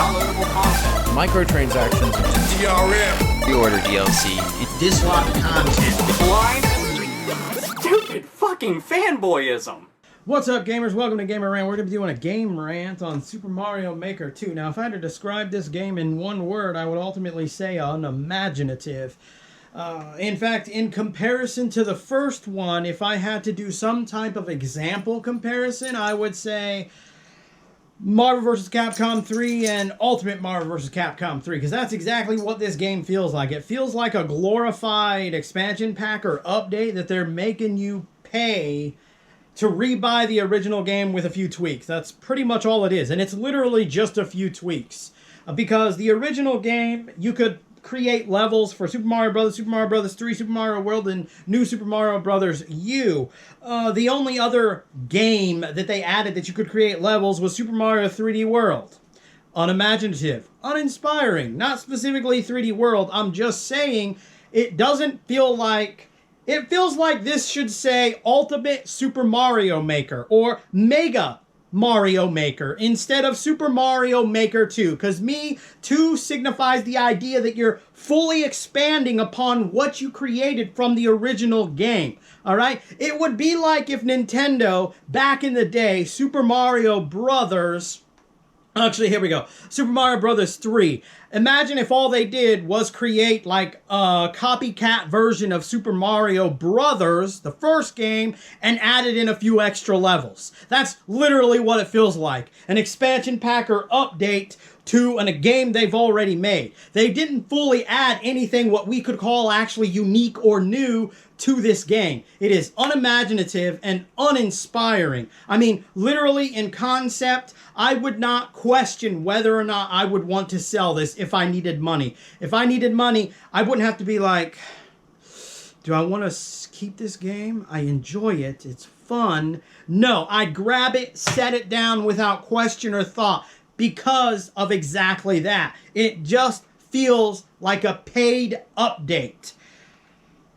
downloadable content, microtransactions, DRM, pre-order DLC, dislocked content, blind, stupid fucking fanboyism. What's up, gamers? Welcome to Gamer Rant. We're going to be doing a game rant on Super Mario Maker 2. Now, if I had to describe this game in one word, I would ultimately say unimaginative. In fact, in comparison to the first one, if I had to do some type of example comparison, I would say Marvel vs. Capcom 3 and Ultimate Marvel vs. Capcom 3, because that's exactly what this game feels like. It feels like a glorified expansion pack or update that they're making you pay to rebuy the original game with a few tweaks. That's pretty much all it is, and it's literally just a few tweaks. Because the original game, you could create levels for Super Mario Bros., Super Mario Bros. 3, Super Mario World, and New Super Mario Bros. U. The only other game that they added that you could create levels was Super Mario 3D World. Unimaginative, uninspiring, not specifically 3D World. I'm just saying it doesn't feel like... It feels like this should say Ultimate Super Mario Maker or Mega Mario Maker instead of Super Mario Maker 2, because 2 signifies the idea that you're fully expanding upon what you created from the original game. All right? It would be like if Nintendo, back in the day, Super Mario Brothers... Actually, here we go. Super Mario Bros. 3. Imagine if all they did was create like a copycat version of Super Mario Brothers, the first game, and added in a few extra levels. That's literally what it feels like. An expansion pack or update to a game they've already made. They didn't fully add anything what we could call actually unique or new to this game. It is unimaginative and uninspiring. I mean, literally in concept, I would not question whether or not I would want to sell this if I needed money. If I needed money, I wouldn't have to be like, do I want to keep this game? I enjoy it. It's fun. No, I'd grab it, set it down without question or thought because of exactly that. It just feels like a paid update.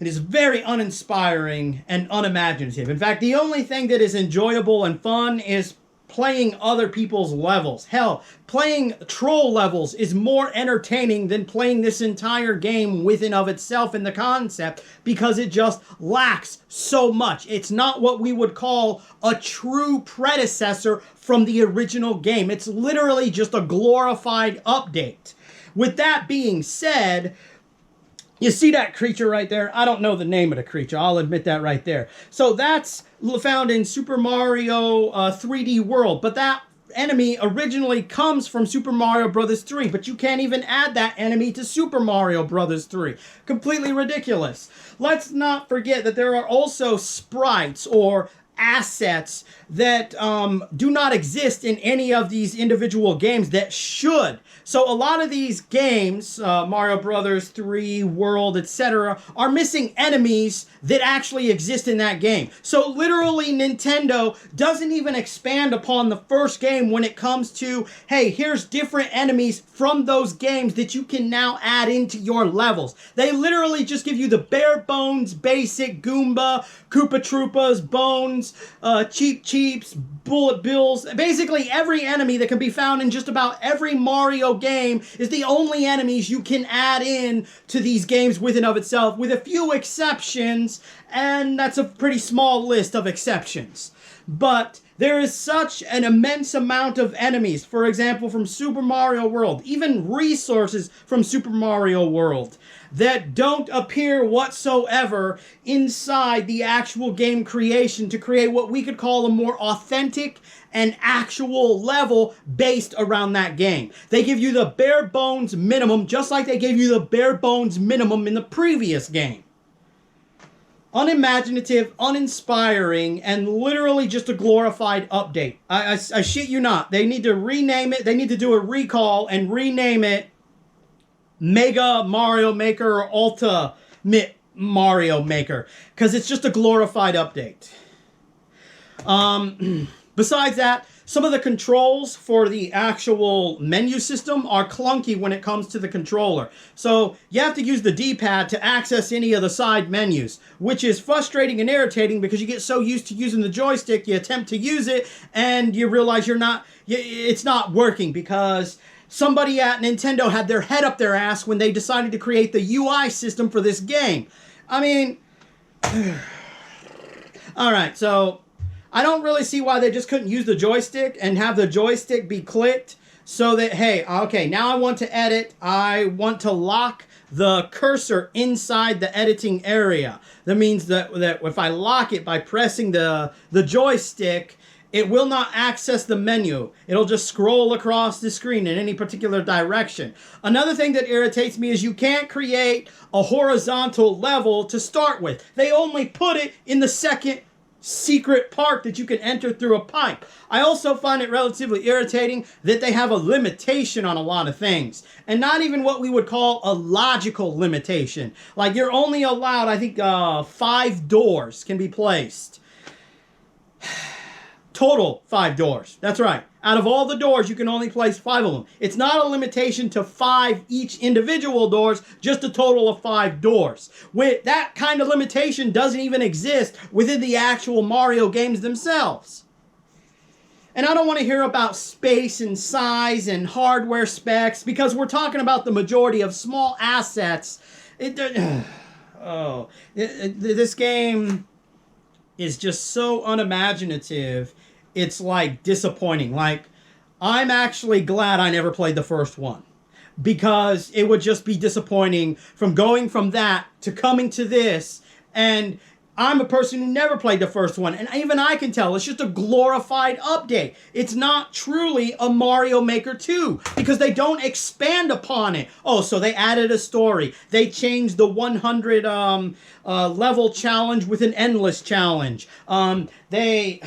It is very uninspiring and unimaginative. In fact, the only thing that is enjoyable and fun is playing other people's levels. Hell, playing troll levels is more entertaining than playing this entire game within of itself in the concept because it just lacks so much. It's not what we would call a true predecessor from the original game. It's literally just a glorified update. With that being said, you see that creature right there? I don't know the name of the creature. I'll admit that right there. So that's found in Super Mario 3D World. But that enemy originally comes from Super Mario Bros. 3. But you can't even add that enemy to Super Mario Bros. 3. Completely ridiculous. Let's not forget that there are also sprites or assets that do not exist in any of these individual games that should. So a lot of these games, Mario Brothers 3, World, etc., are missing enemies that actually exist in that game. So literally Nintendo doesn't even expand upon the first game when it comes to, hey, here's different enemies from those games that you can now add into your levels. They literally just give you the bare bones, basic Goomba, Koopa Troopas, Bones, Cheep Cheeps, Bullet Bills. Basically every enemy that can be found in just about every Mario game is the only enemies you can add in to these games within of itself, with a few exceptions, and that's a pretty small list of exceptions. But there is such an immense amount of enemies, for example, from Super Mario World, even resources from Super Mario World, that don't appear whatsoever inside the actual game creation to create what we could call a more authentic and actual level based around that game. They give you the bare bones minimum, just like they gave you the bare bones minimum in the previous game. Unimaginative, uninspiring, and literally just a glorified update. I shit you not. They need to rename it. They need to do a recall and rename it Mega Mario Maker or Ultimate Mario Maker, because it's just a glorified update. Besides that, some of the controls for the actual menu system are clunky when it comes to the controller. So you have to use the D-pad to access any of the side menus, which is frustrating and irritating because you get so used to using the joystick, you attempt to use it, and you realize it's not working because somebody at Nintendo had their head up their ass when they decided to create the UI system for this game. I mean, alright, so I don't really see why they just couldn't use the joystick and have the joystick be clicked so that, hey, okay, now I want to edit, I want to lock the cursor inside the editing area. That means that if I lock it by pressing the joystick, it will not access the menu. It'll just scroll across the screen in any particular direction. Another thing that irritates me is you can't create a horizontal level to start with. They only put it in the second secret part that you can enter through a pipe. I also find it relatively irritating that they have a limitation on a lot of things. And not even what we would call a logical limitation. Like you're only allowed, I think, 5 doors can be placed. Total 5 doors. That's right. Out of all the doors, you can only place 5 of them. It's not a limitation to 5 each individual doors, just a total of 5 doors. With that kind of limitation doesn't even exist within the actual Mario games themselves. And I don't want to hear about space and size and hardware specs because we're talking about the majority of small assets. This game is just so unimaginative. It's like disappointing. Like, I'm actually glad I never played the first one because it would just be disappointing from going from that to coming to this. And I'm a person who never played the first one, and even I can tell it's just a glorified update. It's not truly a Mario Maker 2 because they don't expand upon it. Oh, so they added a story. They changed the 100 level challenge with an endless challenge. They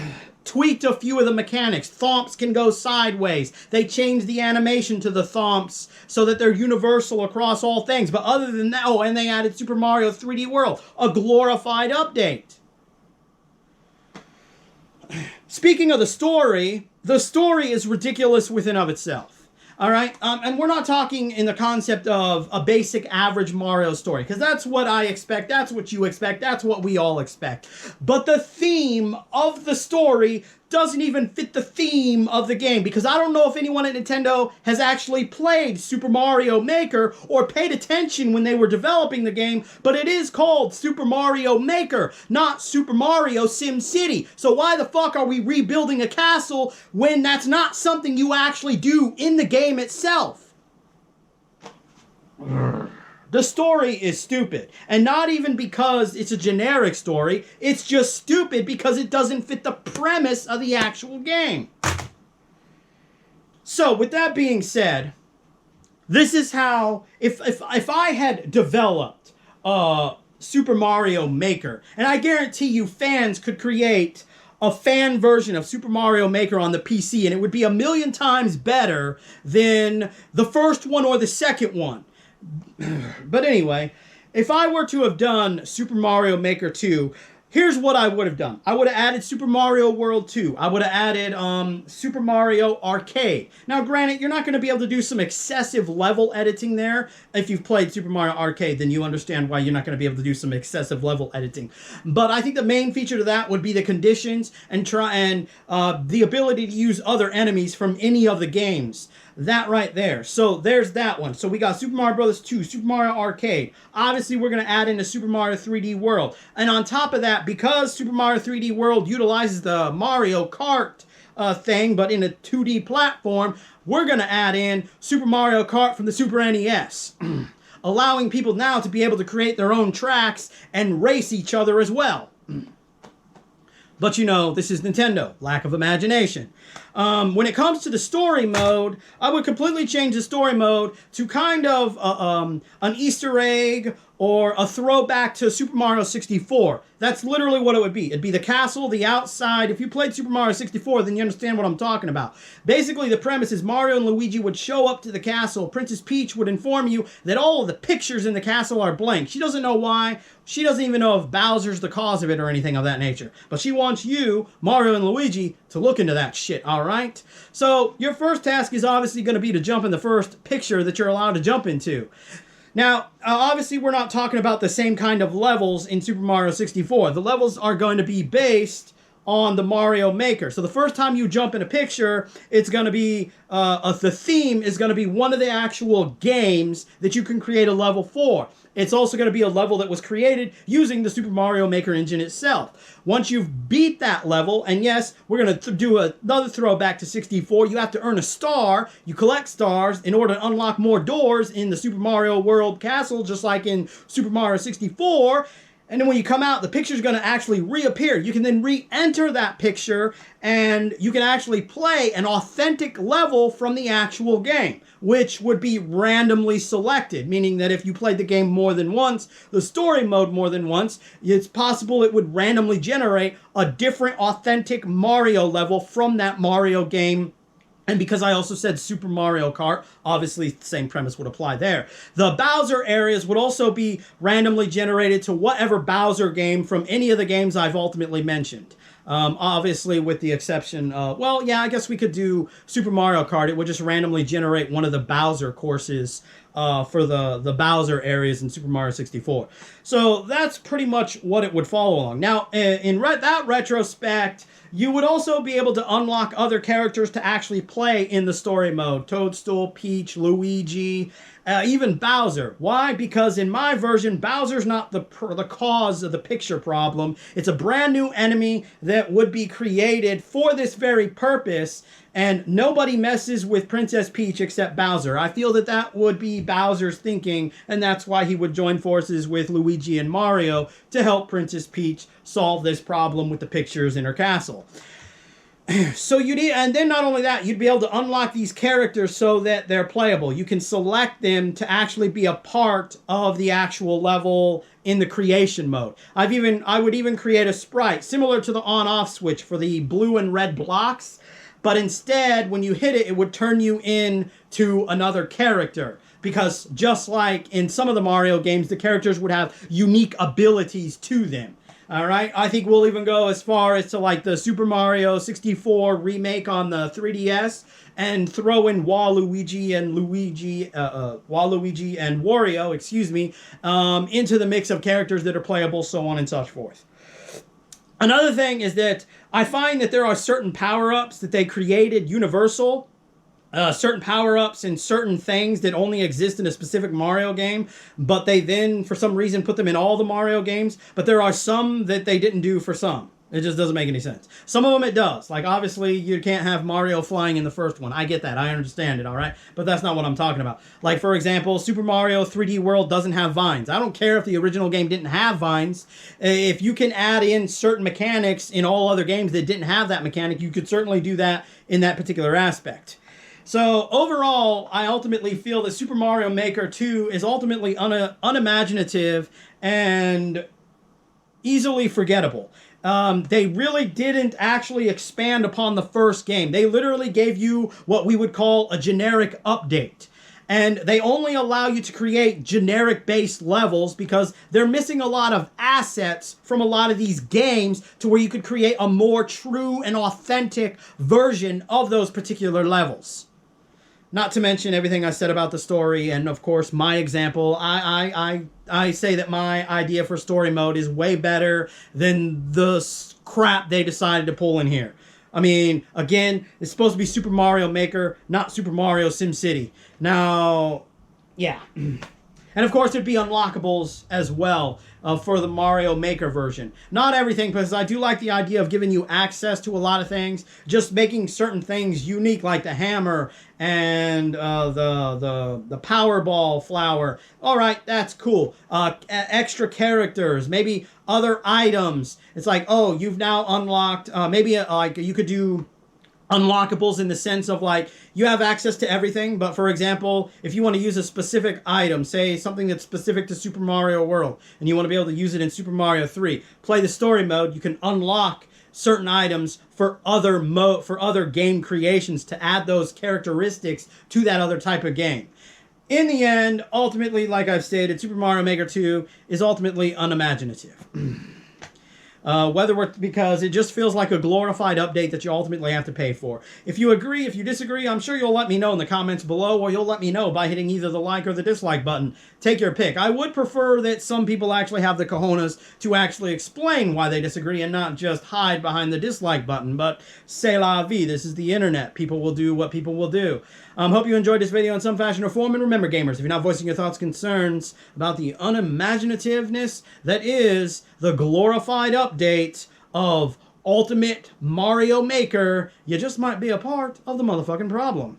tweaked a few of the mechanics. Thomps can go sideways. They changed the animation to the thomps so that they're universal across all things. But other than that, oh, and they added Super Mario 3D World, a glorified update. Speaking of the story is ridiculous within of itself. All right, and we're not talking in the concept of a basic average Mario story, because that's what I expect, that's what you expect, that's what we all expect. But the theme of the story doesn't even fit the theme of the game, because I don't know if anyone at Nintendo has actually played Super Mario Maker or paid attention when they were developing the game, but it is called Super Mario Maker, not Super Mario Sim City. So why the fuck are we rebuilding a castle when that's not something you actually do in the game itself? The story is stupid. And not even because it's a generic story. It's just stupid because it doesn't fit the premise of the actual game. So, with that being said, this is how, if I had developed Super Mario Maker, and I guarantee you fans could create a fan version of Super Mario Maker on the PC, and it would be 1,000,000 times better than the first one or the second one. But anyway, if I were to have done Super Mario Maker 2, here's what I would have done. I would have added Super Mario World 2. I would have added Super Mario Arcade. Now, granted, you're not going to be able to do some excessive level editing there. If you've played Super Mario Arcade, then you understand why you're not going to be able to do some excessive level editing. But I think the main feature to that would be the conditions and the ability to use other enemies from any of the games. That right there. So there's that one. So we got Super Mario Bros. 2, Super Mario Arcade. Obviously, we're going to add in a Super Mario 3D World. And on top of that, because Super Mario 3D World utilizes the Mario Kart thing, but in a 2D platform, we're going to add in Super Mario Kart from the Super NES. Allowing people now to be able to create their own tracks and race each other as well. But you know, this is Nintendo. Lack of imagination. When it comes to the story mode, I would completely change the story mode to kind of an Easter egg or a throwback to Super Mario 64. That's literally what it would be. It'd be the castle, the outside. If you played Super Mario 64, then you understand what I'm talking about. Basically, the premise is Mario and Luigi would show up to the castle. Princess Peach would inform you that all of the pictures in the castle are blank. She doesn't know why. She doesn't even know if Bowser's the cause of it or anything of that nature. But she wants you, Mario and Luigi, to look into that shit, alright? So, your first task is obviously going to be to jump in the first picture that you're allowed to jump into. Now, obviously we're not talking about the same kind of levels in Super Mario 64. The levels are going to be based on the Mario Maker. So the first time you jump in a picture, it's going to be, the theme is going to be one of the actual games that you can create a level for. It's also going to be a level that was created using the Super Mario Maker engine itself. Once you've beat that level, and yes, we're going to do another throwback to 64, you have to earn a star. You collect stars in order to unlock more doors in the Super Mario World Castle, just like in Super Mario 64. And then when you come out, the picture's going to actually reappear. You can then re-enter that picture, and you can actually play an authentic level from the actual game, which would be randomly selected, meaning that if you played the game more than once, the story mode more than once, it's possible it would randomly generate a different authentic Mario level from that Mario game. And because I also said Super Mario Kart, obviously the same premise would apply there. The Bowser areas would also be randomly generated to whatever Bowser game from any of the games I've ultimately mentioned. Obviously with the exception of, well, yeah, I guess we could do Super Mario Kart. It would just randomly generate one of the Bowser courses for the Bowser areas in Super Mario 64. So that's pretty much what it would follow along. Now, in that retrospect, you would also be able to unlock other characters to actually play in the story mode. Toadstool, Peach, Luigi, even Bowser. Why? Because in my version, Bowser's not the cause of the picture problem. It's a brand new enemy that would be created for this very purpose, and nobody messes with Princess Peach except Bowser. I feel that that would be Bowser's thinking, and that's why he would join forces with Luigi and Mario to help Princess Peach solve this problem with the pictures in her castle. So and then not only that, you'd be able to unlock these characters so that they're playable. You can select them to actually be a part of the actual level in the creation mode. I would even create a sprite similar to the on-off switch for the blue and red blocks, but instead, when you hit it, it would turn you into another character. Because just like in some of the Mario games, the characters would have unique abilities to them. All right, I think we'll even go as far as to like the Super Mario 64 remake on the 3DS and throw in Waluigi and Wario, into the mix of characters that are playable, so on and so forth. Another thing is that I find that there are certain power-ups that they created universal. Certain power-ups and certain things that only exist in a specific Mario game, but they then, for some reason, put them in all the Mario games. But there are some that they didn't do for some. It just doesn't make any sense. Some of them it does. Like, obviously, you can't have Mario flying in the first one. I get that. I understand it, all right? But that's not what I'm talking about. Like, for example, Super Mario 3D World doesn't have vines. I don't care if the original game didn't have vines. If you can add in certain mechanics in all other games that didn't have that mechanic, you could certainly do that in that particular aspect. So overall, I ultimately feel that Super Mario Maker 2 is ultimately unimaginative and easily forgettable. They really didn't actually expand upon the first game. They literally gave you what we would call a generic update. And they only allow you to create generic-based levels because they're missing a lot of assets from a lot of these games to where you could create a more true and authentic version of those particular levels. Not to mention everything I said about the story, and of course my example. I say that my idea for story mode is way better than the crap they decided to pull in here. I mean, again, it's supposed to be Super Mario Maker, not Super Mario SimCity. Now, yeah. And of course, there'd be unlockables as well for the Mario Maker version. Not everything, because I do like the idea of giving you access to a lot of things. Just making certain things unique, like the hammer and the Powerball flower. All right, that's cool. Extra characters, maybe other items. It's like, oh, you've now unlocked. Maybe like you could do unlockables in the sense of like you have access to everything, but for example, if you want to use a specific item, say something that's specific to Super Mario World, and you want to be able to use it in Super Mario 3, play the story mode, you can unlock certain items for other game creations to add those characteristics to that other type of game. In the end, ultimately, like I've stated, Super Mario Maker 2 is ultimately unimaginative. because it just feels like a glorified update that you ultimately have to pay for. If you agree, if you disagree, I'm sure you'll let me know in the comments below, or you'll let me know by hitting either the like or the dislike button. Take your pick. I would prefer that some people actually have the cojones to actually explain why they disagree and not just hide behind the dislike button, but c'est la vie. This is the internet. People will do what people will do. Hope you enjoyed this video in some fashion or form, and remember, gamers, if you're not voicing your thoughts, concerns about the unimaginativeness that is the glorified update of Ultimate Mario Maker, you just might be a part of the motherfucking problem.